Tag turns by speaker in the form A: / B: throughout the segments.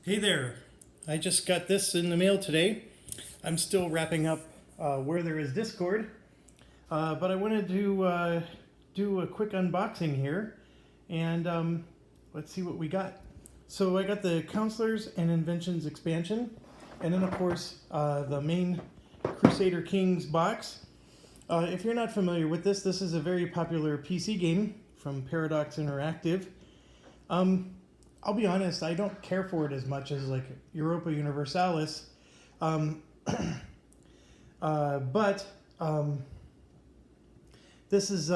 A: Hey there, I just got this in the mail today. I'm still wrapping up where there is Discord, but I wanted to do a quick unboxing here, and let's see what we got. So I got the Counselors and Inventions expansion, and then of course the main Crusader Kings box. If you're not familiar with this, this is a very popular PC game from Paradox Interactive. I'll be honest, I don't care for it as much as like Europa Universalis, but this is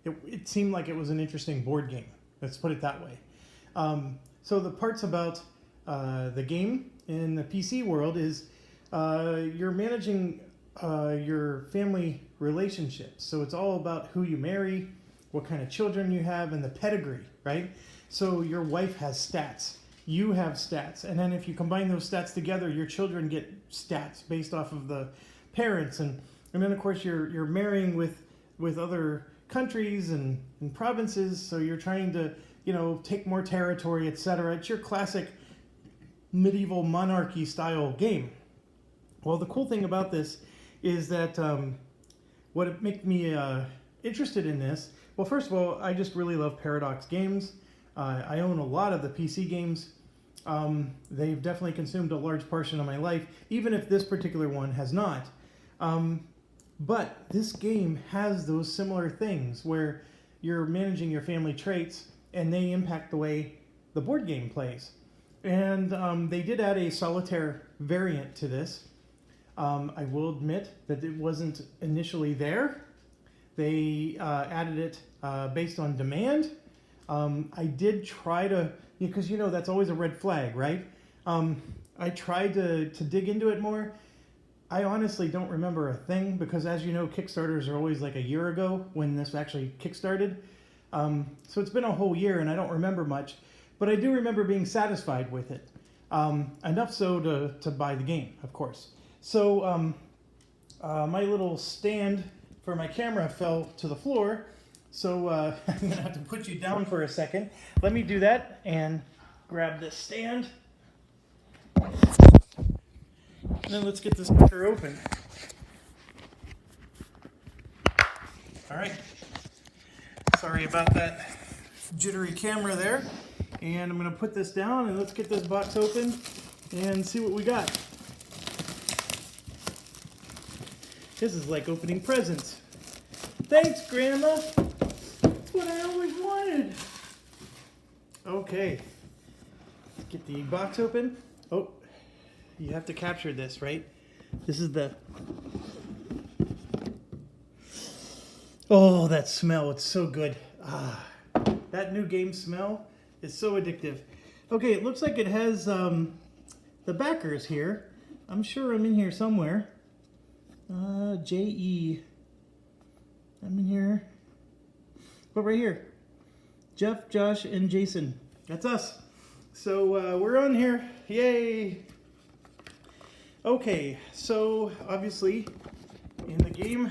A: it seemed like it was an interesting board game. Let's put it that way. So the parts about the game in the PC world is you're managing your family relationships. So it's all about who you marry, what kind of children you have, and the pedigree, right? So your wife has stats, you have stats, and then if you combine those stats together, your children get stats based off of the parents, and then of course you're marrying with other countries and provinces, so you're trying to take more territory, etc. It's your classic medieval monarchy style game. Well, the cool thing about this is that what it made me interested in this. Well, first of all, I just really love Paradox games. I own a lot of the PC games. They've definitely consumed a large portion of my life, even if this particular one has not. But this game has those similar things where you're managing your family traits and they impact the way the board game plays. And they did add a solitaire variant to this. I will admit that it wasn't initially there. They added it based on demand. I did try to, because that's always a red flag, right? I tried to dig into it more. I honestly don't remember a thing because, as you know, Kickstarters are always like a year ago when this actually kickstarted. So it's been a whole year and I don't remember much, but I do remember being satisfied with it. Enough so to buy the game, of course. So my little stand for my camera fell to the floor, so I'm going to have to put you down for a second. Let me do that and grab this stand. And then let's get this sucker open. All right. Sorry about that jittery camera there. And I'm going to put this down and let's get this box open and see what we got. This is like opening presents. Thanks, Grandma. That's what I always wanted. Okay. Let's get the box open. Oh, you have to capture this, right? This is the... Oh, that smell. It's so good. That new game smell is so addictive. Okay, it looks like it has the backers here. I'm sure I'm in here somewhere. J.E. I'm in here. But right here. Jeff, Josh, and Jason. That's us. So we're on here. Yay! Okay, so obviously in the game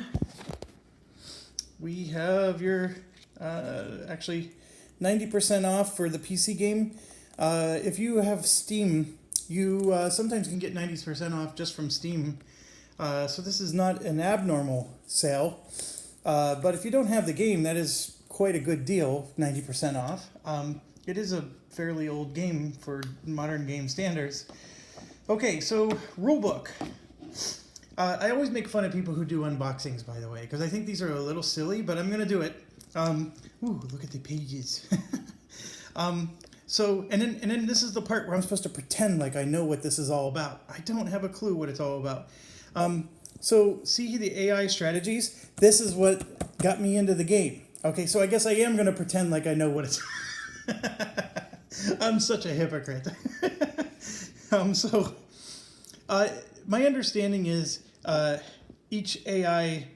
A: we have your actually 90% off for the PC game. If you have Steam, you sometimes can get 90% off just from Steam. So this is not an abnormal sale, but if you don't have the game, that is quite a good deal, 90% off. It is a fairly old game for modern game standards. Okay, so rulebook. I always make fun of people who do unboxings, by the way, because I think these are a little silly, but I'm going to do it. Ooh, look at the pages. So, and then this is the part where I'm supposed to pretend like I know what this is all about. I don't have a clue what it's all about. So see the AI strategies? This is what got me into the game. Okay, so I guess I am going to pretend like I know what it's... I'm such a hypocrite. My understanding is each AI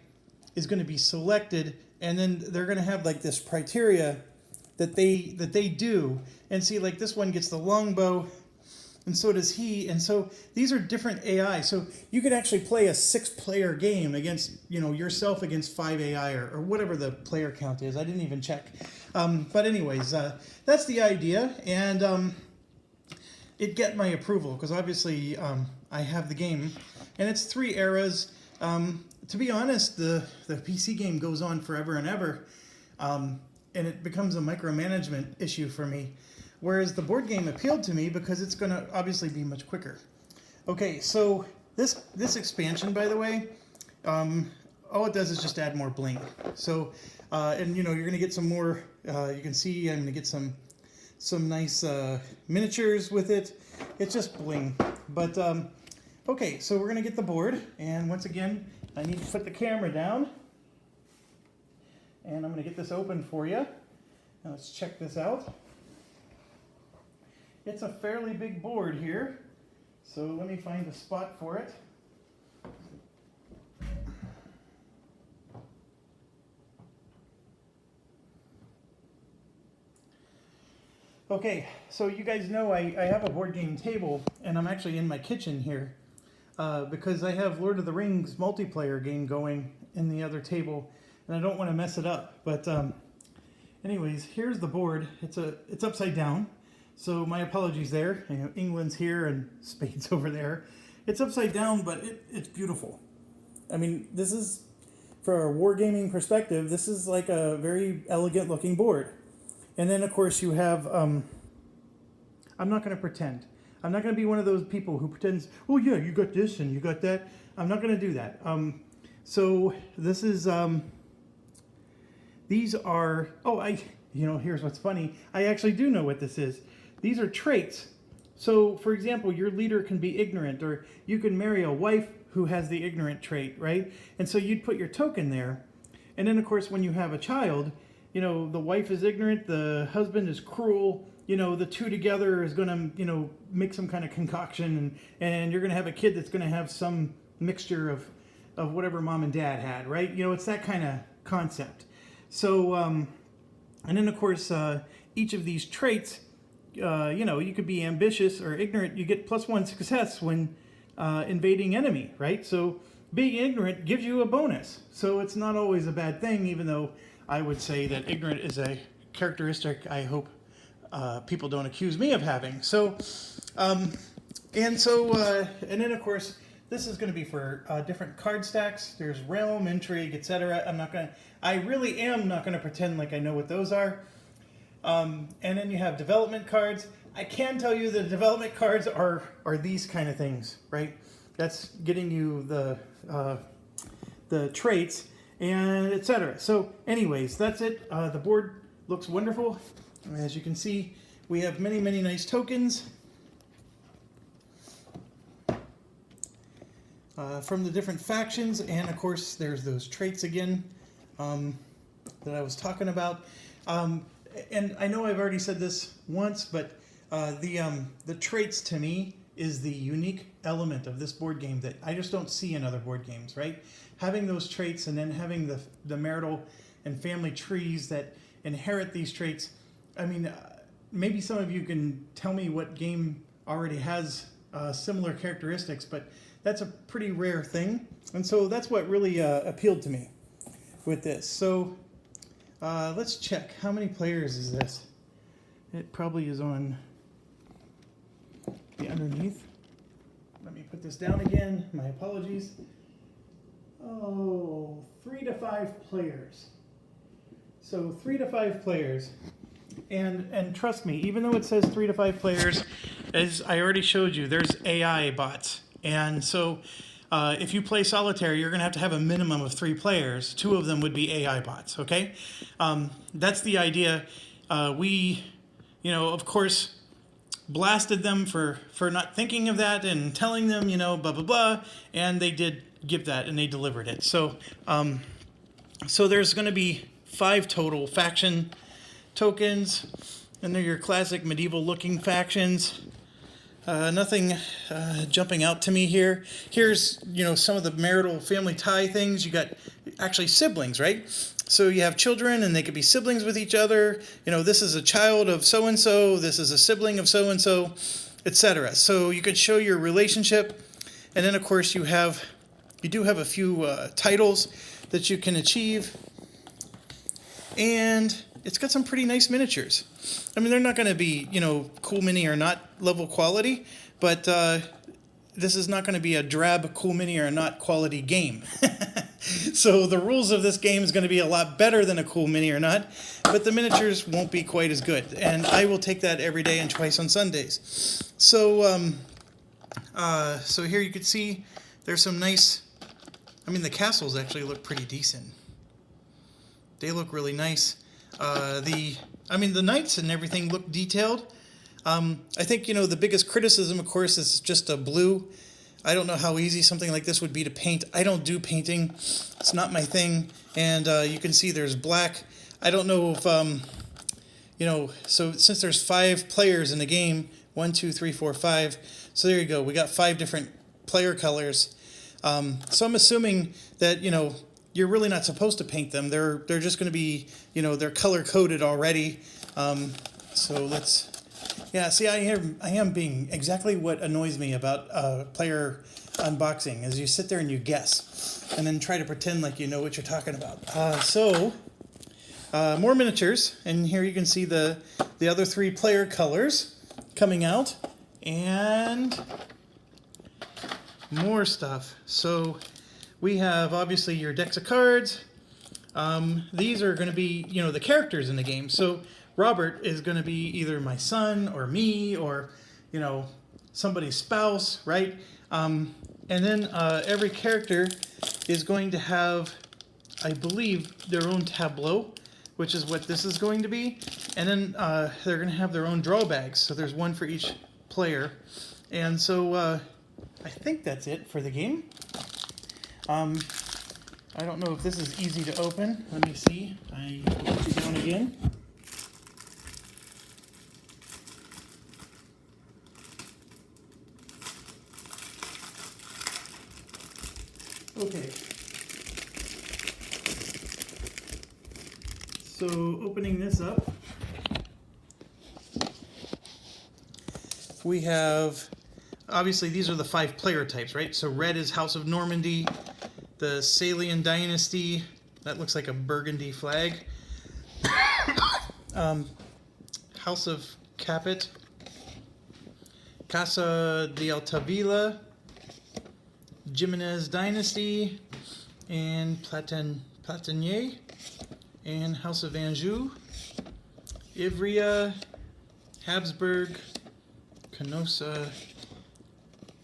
A: is going to be selected, and then they're going to have like this criteria that they do, and see, like this one gets the longbow, and so does he, and so these are different AI. So you could actually play a 6-player game against yourself against 5 AI or whatever the player count is. I didn't even check, but anyways, that's the idea, and it get my approval, because obviously I have the game, and it's 3 eras. To be honest, the PC game goes on forever and ever, and it becomes a micromanagement issue for me. Whereas the board game appealed to me because it's going to obviously be much quicker. Okay, so this expansion, by the way, all it does is just add more bling. So, and you're going to get some more. You can see I'm going to get some nice miniatures with it. It's just bling. But okay, so we're going to get the board, and once again, I need to put the camera down, and I'm going to get this open for you. Now let's check this out. It's a fairly big board here, so let me find a spot for it. Okay, so you guys know I have a board game table, and I'm actually in my kitchen here because I have Lord of the Rings multiplayer game going in the other table, and I don't want to mess it up. But anyways, here's the board. It's upside down. So my apologies there. England's here and Spain's over there. It's upside down, but it's beautiful. I mean, this is, for a wargaming perspective, this is like a very elegant looking board. And then, of course, you have, I'm not going to pretend. I'm not going to be one of those people who pretends, oh yeah, you got this and you got that. I'm not going to do that. So this is, these are, here's what's funny. I actually do know what this is. These are traits. So, for example, your leader can be ignorant, or you can marry a wife who has the ignorant trait, right? And so you'd put your token there. And then, of course, when you have a child, the wife is ignorant, the husband is cruel, the two together is going to, make some kind of concoction, and you're going to have a kid that's going to have some mixture of whatever mom and dad had, right? It's that kind of concept. So, and then, of course, each of these traits, you could be ambitious or ignorant. You get +1 success when invading enemy, right? So being ignorant gives you a bonus. So it's not always a bad thing, even though I would say that ignorant is a characteristic I hope people don't accuse me of having. So, and then of course, this is going to be for different card stacks. There's realm, intrigue, etc. I really am not going to pretend like I know what those are. And then you have development cards. I can tell you the development cards are these kind of things, right? That's getting you the traits and etc. So anyways, that's it. The board looks wonderful. As you can see, we have many, many nice tokens from the different factions. And of course, there's those traits again that I was talking about. And I know I've already said this once, but the traits to me is the unique element of this board game that I just don't see in other board games, right? Having those traits and then having the marital and family trees that inherit these traits. I mean, maybe some of you can tell me what game already has similar characteristics, but that's a pretty rare thing. And so that's what really appealed to me with this. So let's check. How many players is this? It probably is on the underneath. Let me put this down again. My apologies. Oh, 3 to 5 players. So 3 to 5 players. And trust me, even though it says 3 to 5 players, as I already showed you, there's AI bots. And so if you play solitaire, you're going to have a minimum of 3 players. 2 of them would be AI bots, okay? That's the idea. We, of course, blasted them for not thinking of that and telling them, blah, blah, blah. And they did give that, and they delivered it. So, so there's going to be 5 total faction tokens, and they're your classic medieval-looking factions. Nothing jumping out to me here. Here's, some of the marital family tie things. You got actually siblings, right? So you have children, and they could be siblings with each other. This is a child of so-and-so. This is a sibling of so-and-so, etc. So you could show your relationship. And then, of course, you do have a few titles that you can achieve. And it's got some pretty nice miniatures. I mean, they're not going to be, Cool Mini or not level quality, but this is not going to be a drab Cool Mini or not quality game. So the rules of this game is going to be a lot better than a Cool Mini or not, but the miniatures won't be quite as good. And I will take that every day and twice on Sundays. So, so here you can see there's some nice, the castles actually look pretty decent. They look really nice. The knights and everything look detailed. I think, the biggest criticism, of course, is just a blue. I don't know how easy something like this would be to paint. I don't do painting. It's not my thing. And you can see there's black. I don't know if, so since there's 5 players in the game, 1, 2, 3, 4, 5. So there you go. We got 5 different player colors. So I'm assuming that, you're really not supposed to paint them. They're just going to be, they're color coded already. So let's, see, I am being exactly what annoys me about player unboxing is you sit there and you guess and then try to pretend like you know what you're talking about. More miniatures, and here you can see the other 3 player colors coming out, and more stuff. So we have obviously your decks of cards. These are going to be, the characters in the game. So Robert is going to be either my son or me or, somebody's spouse, right? And then every character is going to have, I believe, their own tableau, which is what this is going to be. And then they're going to have their own draw bags. So there's one for each player. And so I think that's it for the game. I don't know if this is easy to open. Let me see. I put it down again. Okay. So opening this up, we have, obviously these are the 5 player types, right? So red is House of Normandy, the Salian Dynasty, that looks like a burgundy flag, House of Capet, Casa de Altavilla, Jimenez Dynasty, and Platanier, and House of Anjou, Ivrea, Habsburg, Canossa,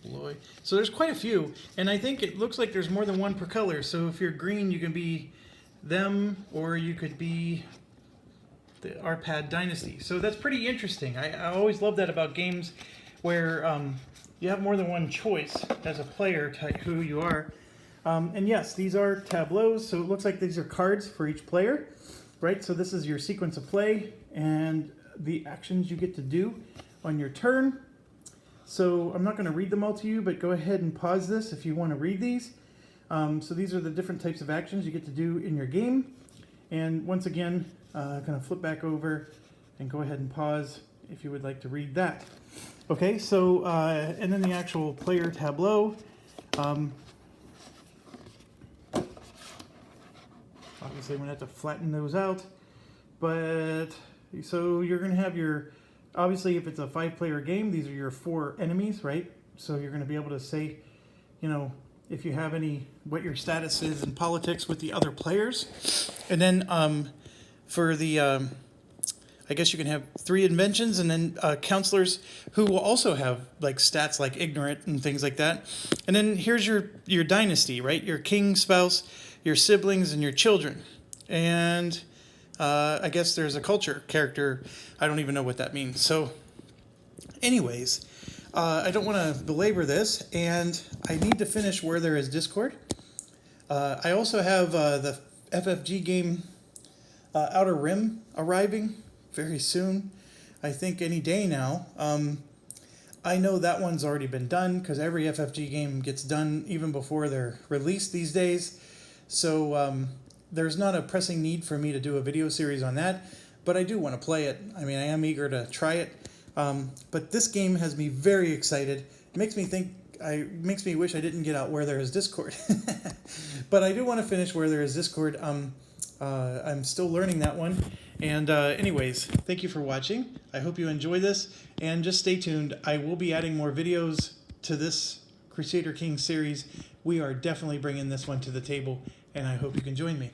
A: Blois. So there's quite a few, and I think it looks like there's more than one per color. So if you're green, you can be them, or you could be the Arpad Dynasty. So that's pretty interesting. I always love that about games where you have more than one choice as a player to who you are. And yes, these are tableaus, so it looks like these are cards for each player, right? So this is your sequence of play and the actions you get to do on your turn. So I'm not going to read them all to you, but go ahead and pause this if you want to read these. So these are the different types of actions you get to do in your game. And once again, kind of flip back over and go ahead and pause if you would like to read that. Okay, so, and then the actual player tableau. Obviously, I'm going to have to flatten those out. But, so you're going to have your, obviously, if it's a 5-player game, these are your 4 enemies, right? So you're going to be able to say, if you have any, what your status is in politics with the other players. And then for the, I guess you can have 3 inventions, and then counselors who will also have like stats like ignorant and things like that. And then here's your dynasty, right? Your king, spouse, your siblings, and your children. And I guess there's a culture character. I don't even know what that means. So anyways, I don't want to belabor this, and I need to finish Where There Is Discord. I also have the FFG game Outer Rim arriving very soon. I think any day now. I know that one's already been done because every FFG game gets done even before they're released these days. So there's not a pressing need for me to do a video series on that, but I do want to play it. I mean, I am eager to try it. But this game has me very excited. It makes me wish I didn't get out Where There Is Discord. But I do want to finish Where There Is Discord. I'm still learning that one, And anyways, thank you for watching. I hope you enjoy this, and just stay tuned. I will be adding more videos to this Crusader King series. We are definitely bringing this one to the table, and I hope you can join me.